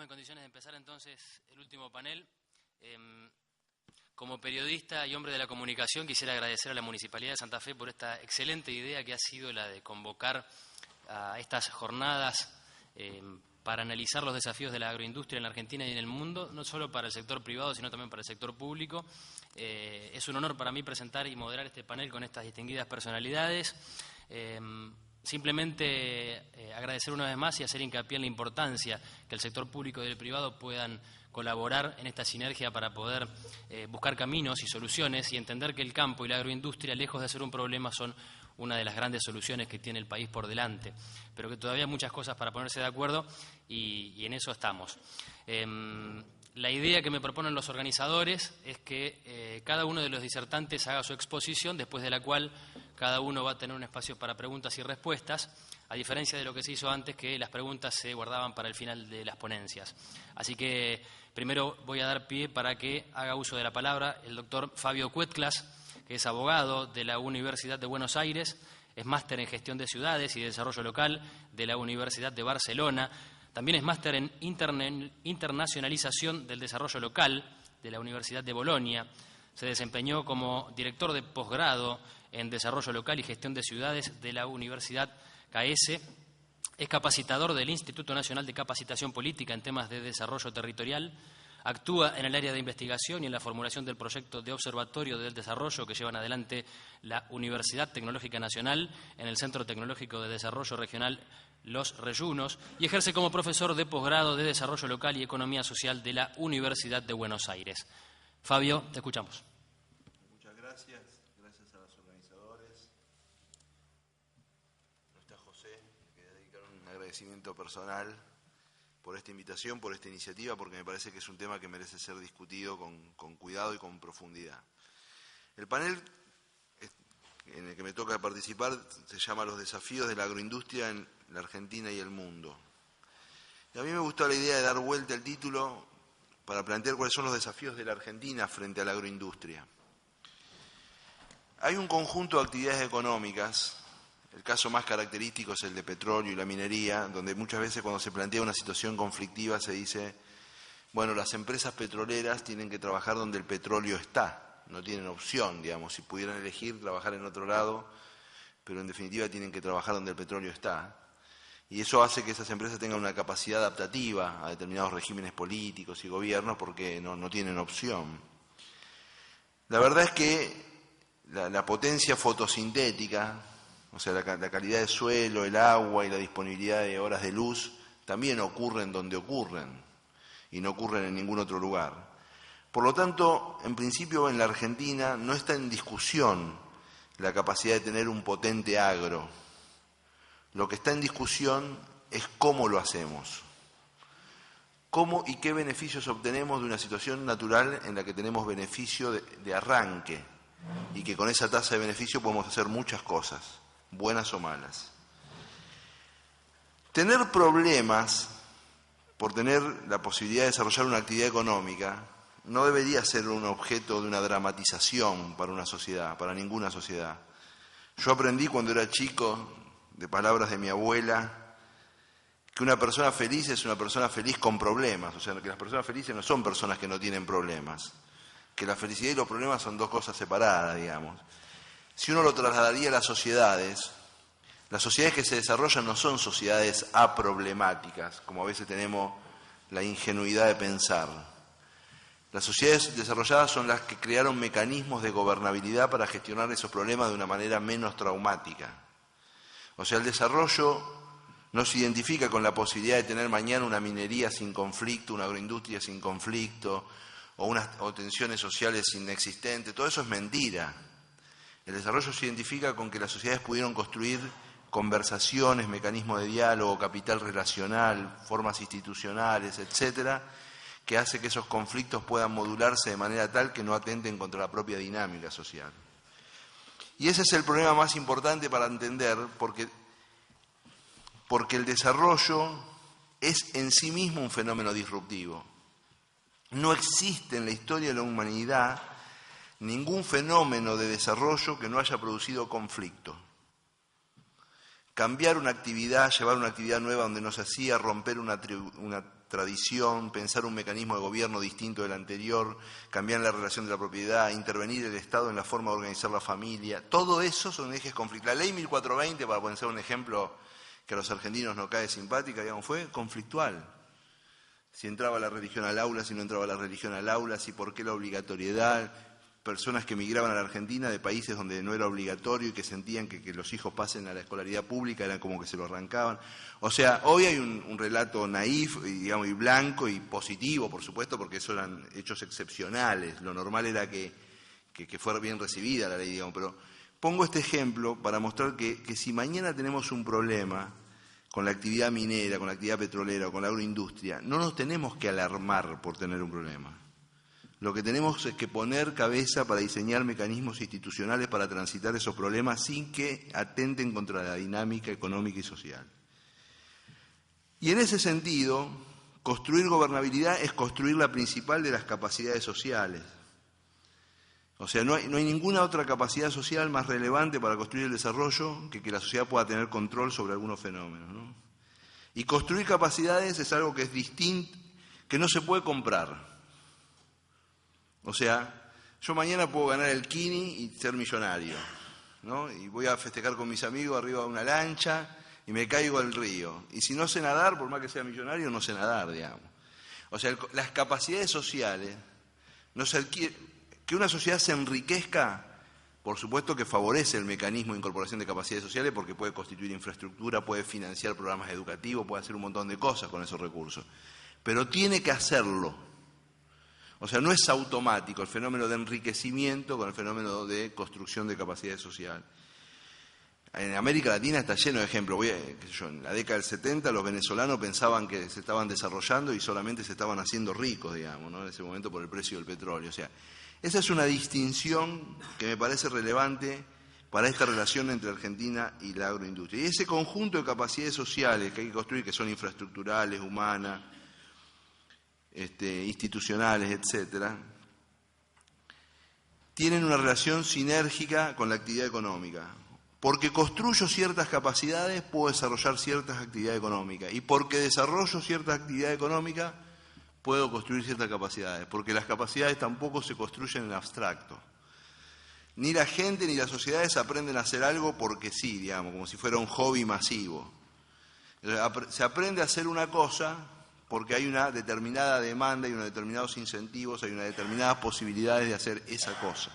en condiciones de empezar entonces el último panel. Como periodista y hombre de la comunicación quisiera agradecer a la Municipalidad de Santa Fe por esta excelente idea que ha sido la de convocar a estas jornadas para analizar los desafíos de la agroindustria en la Argentina y en el mundo, no solo para el sector privado, sino también para el sector público. Es un honor para mí presentar y moderar este panel con estas distinguidas personalidades. Simplemente agradecer una vez más y hacer hincapié en la importancia que el sector público y el privado puedan colaborar en esta sinergia para poder buscar caminos y soluciones y entender que el campo y la agroindustria, lejos de ser un problema, son una de las grandes soluciones que tiene el país por delante, pero que todavía hay muchas cosas para ponerse de acuerdo y en eso estamos. La idea que me proponen los organizadores es que cada uno de los disertantes haga su exposición, después de la cual cada uno va a tener un espacio para preguntas y respuestas, a diferencia de lo que se hizo antes, que las preguntas se guardaban para el final de las ponencias. Así que primero voy a dar pie para que haga uso de la palabra el doctor Fabio Cuetclas, que es abogado de la Universidad de Buenos Aires, es máster en gestión de ciudades y desarrollo local de la Universidad de Barcelona, también es máster en internacionalización del desarrollo local de la Universidad de Bolonia, se desempeñó como director de posgrado en desarrollo local y gestión de ciudades de la Universidad CAES, es capacitador del Instituto Nacional de Capacitación Política en temas de desarrollo territorial, actúa en el área de investigación y en la formulación del proyecto de observatorio del desarrollo que llevan adelante la Universidad Tecnológica Nacional en el Centro Tecnológico de Desarrollo Regional Los Reyunos y ejerce como profesor de posgrado de Desarrollo Local y Economía Social de la Universidad de Buenos Aires. Fabio, te escuchamos. Muchas gracias. Gracias a los organizadores. No está José, que dedicar un agradecimiento personal por esta invitación, por esta iniciativa, porque me parece que es un tema que merece ser discutido con cuidado y con profundidad. El panel en el que me toca participar se llama Los desafíos de la agroindustria en la Argentina y el mundo. Y a mí me gustó la idea de dar vuelta al título para plantear cuáles son los desafíos de la Argentina frente a la agroindustria. Hay un conjunto de actividades económicas, el caso más característico es el de petróleo y la minería, donde muchas veces cuando se plantea una situación conflictiva se dice, bueno, las empresas petroleras tienen que trabajar donde el petróleo está, no tienen opción, digamos, si pudieran elegir trabajar en otro lado, pero en definitiva tienen que trabajar donde el petróleo está. Y eso hace que esas empresas tengan una capacidad adaptativa a determinados regímenes políticos y gobiernos porque no tienen opción. La verdad es que la potencia fotosintética, o sea, la calidad del suelo, el agua y la disponibilidad de horas de luz, también ocurren donde ocurren y no ocurren en ningún otro lugar. Por lo tanto, en principio en la Argentina no está en discusión la capacidad de tener un potente agro. Lo que está en discusión es cómo lo hacemos, cómo y qué beneficios obtenemos de una situación natural en la que tenemos beneficio de arranque y que con esa tasa de beneficio podemos hacer muchas cosas, buenas o malas. Tener problemas por tener la posibilidad de desarrollar una actividad económica no debería ser un objeto de una dramatización para una sociedad, para ninguna sociedad. Yo aprendí cuando era chico, de palabras de mi abuela, que una persona feliz es una persona feliz con problemas, o sea, que las personas felices no son personas que no tienen problemas, que la felicidad y los problemas son dos cosas separadas, digamos. Si uno lo trasladaría a las sociedades que se desarrollan no son sociedades aproblemáticas, como a veces tenemos la ingenuidad de pensar. Las sociedades desarrolladas son las que crearon mecanismos de gobernabilidad para gestionar esos problemas de una manera menos traumática. O sea, el desarrollo no se identifica con la posibilidad de tener mañana una minería sin conflicto, una agroindustria sin conflicto, o tensiones sociales inexistentes. Todo eso es mentira. El desarrollo se identifica con que las sociedades pudieron construir conversaciones, mecanismos de diálogo, capital relacional, formas institucionales, etcétera, que hace que esos conflictos puedan modularse de manera tal que no atenten contra la propia dinámica social. Y ese es el problema más importante para entender, porque el desarrollo es en sí mismo un fenómeno disruptivo. No existe en la historia de la humanidad ningún fenómeno de desarrollo que no haya producido conflicto. Cambiar una actividad, llevar una actividad nueva donde no se hacía, romper una tradición, pensar un mecanismo de gobierno distinto del anterior, cambiar la relación de la propiedad, intervenir el Estado en la forma de organizar la familia. Todo eso son ejes conflictuales. La ley 1420, para poner un ejemplo que a los argentinos no cae simpática, digamos, fue conflictual. Si entraba la religión al aula, si no entraba la religión al aula, si por qué la obligatoriedad, personas que emigraban a la Argentina de países donde no era obligatorio y que sentían que los hijos pasen a la escolaridad pública, eran como que se lo arrancaban. O sea, hoy hay un relato naif, digamos, y blanco y positivo, por supuesto, porque eso eran hechos excepcionales. Lo normal era que fuera bien recibida la ley, digamos. Pero pongo este ejemplo para mostrar que si mañana tenemos un problema con la actividad minera, con la actividad petrolera o con la agroindustria, no nos tenemos que alarmar por tener un problema. Lo que tenemos es que poner cabeza para diseñar mecanismos institucionales para transitar esos problemas sin que atenten contra la dinámica económica y social. Y en ese sentido, construir gobernabilidad es construir la principal de las capacidades sociales. O sea, no hay ninguna otra capacidad social más relevante para construir el desarrollo que la sociedad pueda tener control sobre algunos fenómenos, ¿no? Y construir capacidades es algo que es distinto, que no se puede comprar. O sea, yo mañana puedo ganar el Kini y ser millonario, ¿no? Y voy a festejar con mis amigos arriba de una lancha y me caigo al río. Y si no sé nadar, por más que sea millonario, no sé nadar, digamos. O sea, las capacidades sociales no se adquieren. Que una sociedad se enriquezca, por supuesto que favorece el mecanismo de incorporación de capacidades sociales porque puede constituir infraestructura, puede financiar programas educativos, puede hacer un montón de cosas con esos recursos. Pero tiene que hacerlo. O sea, no es automático el fenómeno de enriquecimiento con el fenómeno de construcción de capacidades sociales. En América Latina está lleno de ejemplos. En la década del 70 los venezolanos pensaban que se estaban desarrollando y solamente se estaban haciendo ricos, digamos, ¿no? En ese momento por el precio del petróleo. O sea, esa es una distinción que me parece relevante para esta relación entre Argentina y la agroindustria. Y ese conjunto de capacidades sociales que hay que construir, que son infraestructurales, humanas, institucionales, etcétera, tienen una relación sinérgica con la actividad económica. Porque construyo ciertas capacidades, puedo desarrollar ciertas actividades económicas. Y porque desarrollo ciertas actividades económicas, puedo construir ciertas capacidades. Porque las capacidades tampoco se construyen en abstracto. Ni la gente ni las sociedades aprenden a hacer algo porque sí, digamos, como si fuera un hobby masivo. Se aprende a hacer una cosa porque hay una determinada demanda, hay unos determinados incentivos, hay unas determinadas posibilidades de hacer esa cosa.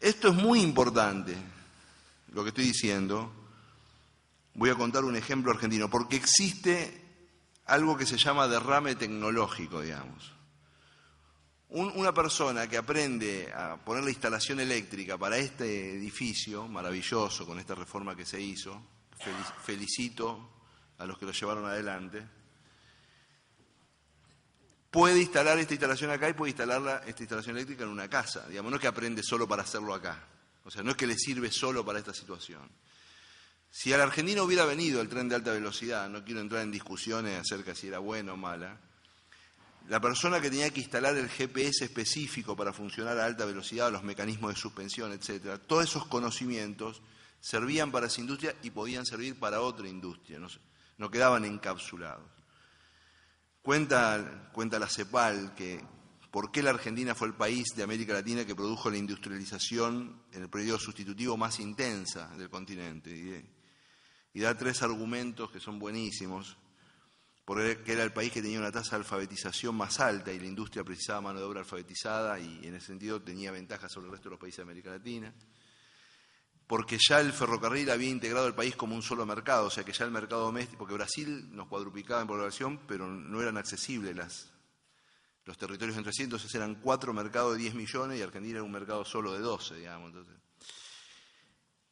Esto es muy importante. Lo que estoy diciendo, voy a contar un ejemplo argentino, porque existe algo que se llama derrame tecnológico, digamos. Una persona que aprende a poner la instalación eléctrica para este edificio maravilloso, con esta reforma que se hizo, felicito a los que lo llevaron adelante, puede instalar esta instalación acá y puede instalar esta instalación eléctrica en una casa. Digamos, no es que aprende solo para hacerlo acá. O sea, no es que le sirve solo para esta situación. Si a la Argentina hubiera venido el tren de alta velocidad, no quiero entrar en discusiones acerca de si era buena o mala, la persona que tenía que instalar el GPS específico para funcionar a alta velocidad, los mecanismos de suspensión, etcétera, todos esos conocimientos servían para esa industria y podían servir para otra industria, no quedaban encapsulados. Cuenta la CEPAL que ¿por qué la Argentina fue el país de América Latina que produjo la industrialización en el periodo sustitutivo más intensa del continente? Y da 3 argumentos que son buenísimos, porque era el país que tenía una tasa de alfabetización más alta y la industria precisaba mano de obra alfabetizada y en ese sentido tenía ventajas sobre el resto de los países de América Latina. Porque ya el ferrocarril había integrado el país como un solo mercado, o sea que ya el mercado doméstico, porque Brasil nos cuadruplicaba en población, pero no eran accesibles los territorios entre sí, entonces eran 4 mercados de 10 millones y Argentina era un mercado solo de 12, digamos. Entonces.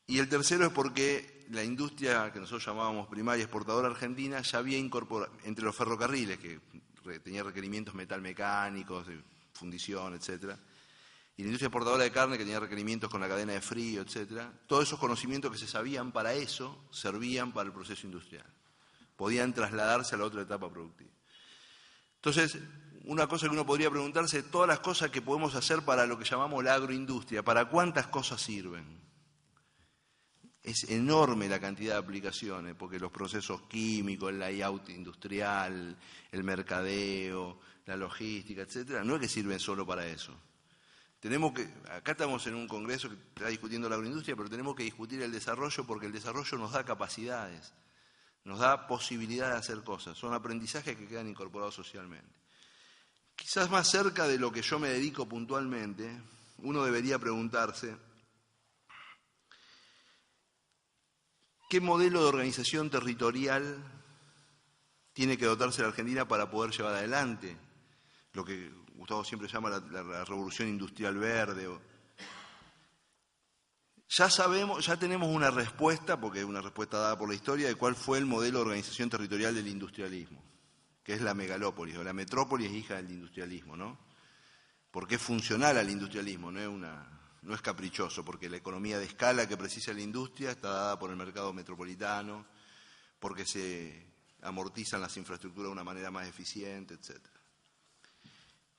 Y el tercero es porque la industria que nosotros llamábamos primaria exportadora argentina ya había incorporado, entre los ferrocarriles, que tenía requerimientos metalmecánicos, de fundición, etcétera, y la industria exportadora de carne que tenía requerimientos con la cadena de frío, etcétera, todos esos conocimientos que se sabían para eso servían para el proceso industrial. Podían trasladarse a la otra etapa productiva. Entonces, una cosa que uno podría preguntarse, todas las cosas que podemos hacer para lo que llamamos la agroindustria, ¿para cuántas cosas sirven? Es enorme la cantidad de aplicaciones, porque los procesos químicos, el layout industrial, el mercadeo, la logística, etcétera, no es que sirven solo para eso. Acá estamos en un congreso que está discutiendo la agroindustria, pero tenemos que discutir el desarrollo, porque el desarrollo nos da capacidades, nos da posibilidad de hacer cosas, son aprendizajes que quedan incorporados socialmente. Quizás más cerca de lo que yo me dedico puntualmente, uno debería preguntarse ¿qué modelo de organización territorial tiene que dotarse la Argentina para poder llevar adelante lo que Gustavo siempre llama la revolución industrial verde? Ya tenemos una respuesta, porque es una respuesta dada por la historia, de cuál fue el modelo de organización territorial del industrialismo, que es la megalópolis, o la metrópoli es hija del industrialismo, ¿no? Porque es funcional al industrialismo, no es caprichoso, porque la economía de escala que precisa la industria está dada por el mercado metropolitano, porque se amortizan las infraestructuras de una manera más eficiente, etc.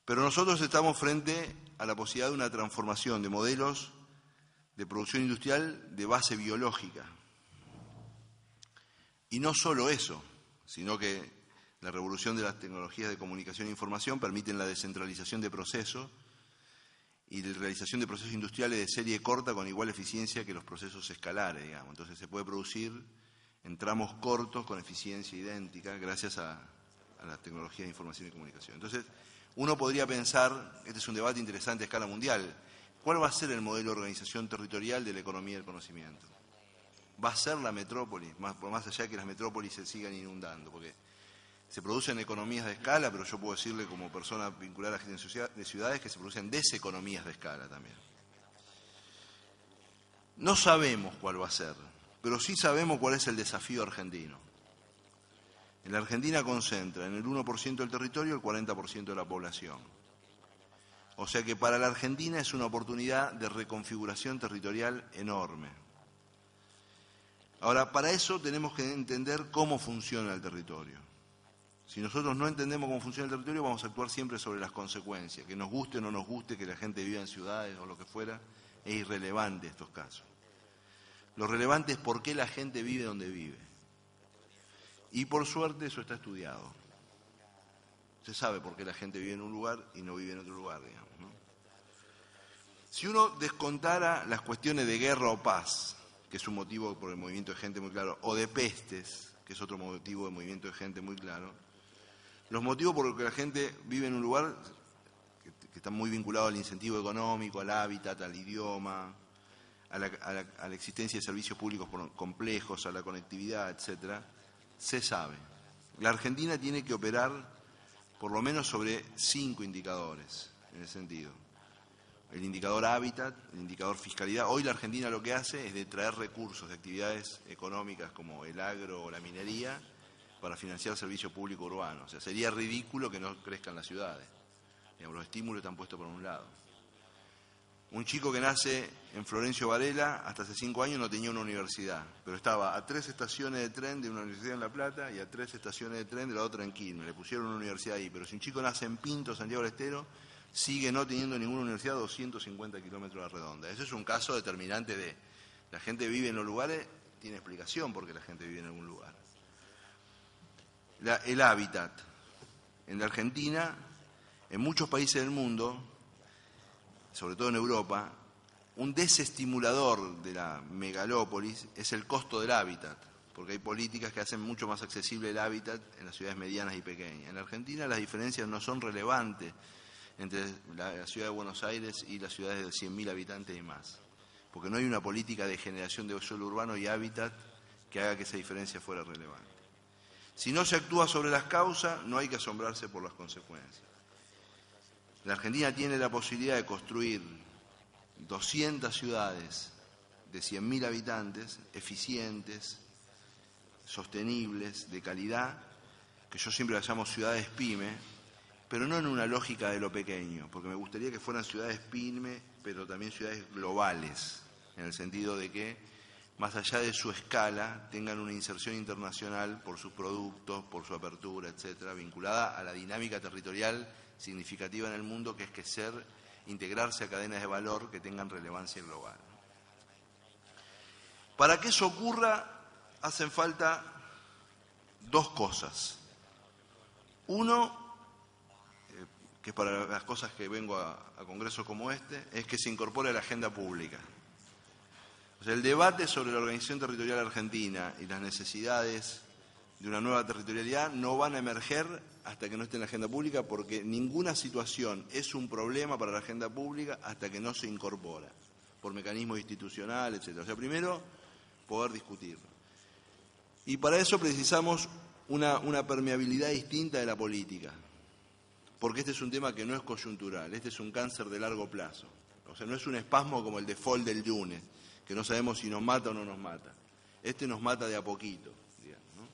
Pero nosotros estamos frente a la posibilidad de una transformación de modelos de producción industrial de base biológica. Y no solo eso, sino que la revolución de las tecnologías de comunicación e información permiten la descentralización de procesos y la realización de procesos industriales de serie corta con igual eficiencia que los procesos escalares, digamos. Entonces se puede producir en tramos cortos con eficiencia idéntica gracias a las tecnologías de información y comunicación. Entonces, uno podría pensar, este es un debate interesante a escala mundial, ¿cuál va a ser el modelo de organización territorial de la economía del conocimiento? ¿Va a ser la metrópoli, por más allá de que las metrópolis se sigan inundando? Porque se producen economías de escala, pero yo puedo decirle como persona vinculada a la gestión de ciudades que se producen deseconomías de escala también. No sabemos cuál va a ser, pero sí sabemos cuál es el desafío argentino. En la Argentina concentra en el 1% del territorio el 40% de la población. O sea que para la Argentina es una oportunidad de reconfiguración territorial enorme. Ahora, para eso tenemos que entender cómo funciona el territorio. Si nosotros no entendemos cómo funciona el territorio, vamos a actuar siempre sobre las consecuencias. Que nos guste o no nos guste que la gente viva en ciudades o lo que fuera, es irrelevante estos casos. Lo relevante es por qué la gente vive donde vive. Y por suerte eso está estudiado. Se sabe por qué la gente vive en un lugar y no vive en otro lugar, digamos, ¿no? Si uno descontara las cuestiones de guerra o paz, que es un motivo por el movimiento de gente muy claro, o de pestes, que es otro motivo de movimiento de gente muy claro, los motivos por los que la gente vive en un lugar, que están muy vinculados al incentivo económico, al hábitat, al idioma, a la existencia de servicios públicos complejos, a la conectividad, etcétera, se sabe. La Argentina tiene que operar por lo menos sobre 5 indicadores en ese sentido. El indicador hábitat, el indicador fiscalidad. Hoy la Argentina lo que hace es de traer recursos de actividades económicas como el agro o la minería para financiar servicio público urbano. O sea, sería ridículo que no crezcan las ciudades. Digamos, los estímulos están puestos por un lado. Un chico que nace en Florencio Varela, hasta hace 5 años no tenía una universidad, pero estaba a 3 estaciones de tren de una universidad en La Plata y a 3 estaciones de tren de la otra en Quilmes. Le pusieron una universidad ahí, pero si un chico nace en Pinto, Santiago del Estero, sigue no teniendo ninguna universidad a 250 kilómetros a la redonda. Ese es un caso determinante de la gente vive en los lugares, tiene explicación por qué la gente vive en algún lugar. El hábitat. En la Argentina, en muchos países del mundo, sobre todo en Europa, un desestimulador de la megalópolis es el costo del hábitat, porque hay políticas que hacen mucho más accesible el hábitat en las ciudades medianas y pequeñas. En la Argentina las diferencias no son relevantes entre la ciudad de Buenos Aires y las ciudades de 100.000 habitantes y más, porque no hay una política de generación de suelo urbano y hábitat que haga que esa diferencia fuera relevante. Si no se actúa sobre las causas, no hay que asombrarse por las consecuencias. La Argentina tiene la posibilidad de construir 200 ciudades de 100.000 habitantes, eficientes, sostenibles, de calidad, que yo siempre las llamo ciudades pyme, pero no en una lógica de lo pequeño, porque me gustaría que fueran ciudades pyme, pero también ciudades globales, en el sentido de que, más allá de su escala, tengan una inserción internacional por sus productos, por su apertura, etcétera, vinculada a la dinámica territorial significativa en el mundo, que es integrarse a cadenas de valor que tengan relevancia global. Para que eso ocurra, hacen falta dos cosas. Uno, que para las cosas que vengo a congresos como este, es que se incorpore a la agenda pública. O sea, el debate sobre la organización territorial argentina y las necesidades de una nueva territorialidad no van a emerger hasta que no esté en la agenda pública, porque ninguna situación es un problema para la agenda pública hasta que no se incorpora, por mecanismos institucionales, etc. O sea, primero, poder discutirlo. Y para eso precisamos una permeabilidad distinta de la política, porque este es un tema que no es coyuntural, este es un cáncer de largo plazo. O sea, no es un espasmo como el default del lunes, que no sabemos si nos mata o no nos mata. Este nos mata de a poquito, digamos, ¿no?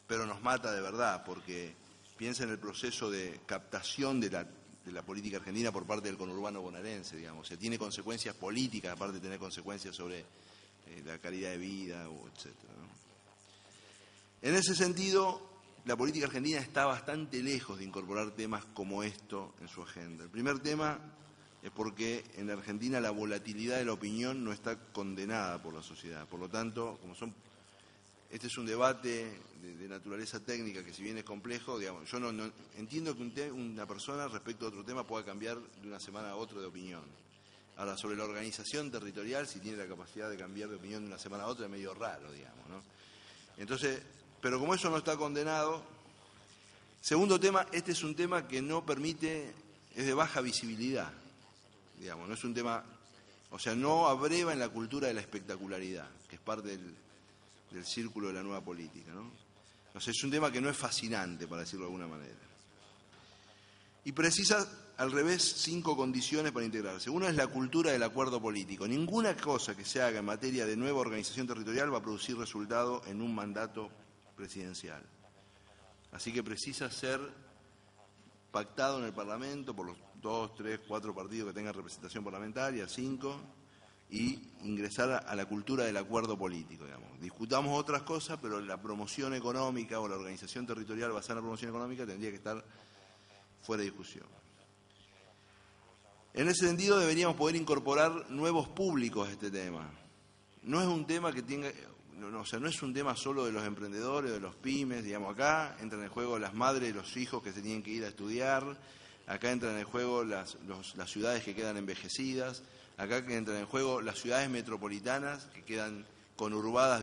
Pero nos mata de verdad, porque piensa en el proceso de captación de la política argentina por parte del conurbano bonaerense, digamos. O sea, tiene consecuencias políticas, aparte de tener consecuencias sobre la calidad de vida, etcétera, ¿no? En ese sentido, la política argentina está bastante lejos de incorporar temas como esto en su agenda. El primer tema es porque en la Argentina la volatilidad de la opinión no está condenada por la sociedad. Por lo tanto, este es un debate de naturaleza técnica que, si bien es complejo, digamos, yo no entiendo que una persona respecto a otro tema pueda cambiar de una semana a otra de opinión. Ahora, sobre la organización territorial, si tiene la capacidad de cambiar de opinión de una semana a otra, es medio raro, digamos, ¿no? Entonces, pero como eso no está condenado. Segundo tema, este es un tema que no permite, es de baja visibilidad, digamos, no es un tema, o sea, no abreva en la cultura de la espectacularidad, que es parte del círculo de la nueva política, ¿no? O sea, es un tema que no es fascinante, para decirlo de alguna manera. Y precisa, al revés, 5 condiciones para integrarse. Una es la cultura del acuerdo político. Ninguna cosa que se haga en materia de nueva organización territorial va a producir resultado en un mandato presidencial. Así que precisa ser pactado en el Parlamento por los 2, 3, 4 partidos que tengan representación parlamentaria, 5, y ingresar a la cultura del acuerdo político, digamos. Discutamos otras cosas, pero la promoción económica o la organización territorial basada en la promoción económica tendría que estar fuera de discusión. En ese sentido, deberíamos poder incorporar nuevos públicos a este tema. No es un tema que tenga... o sea, no es un tema solo de los emprendedores, de los pymes, digamos. Acá entran en juego las madres y los hijos que se tienen que ir a estudiar, acá entran en juego las ciudades que quedan envejecidas, acá entran en juego las ciudades metropolitanas que quedan conurbadas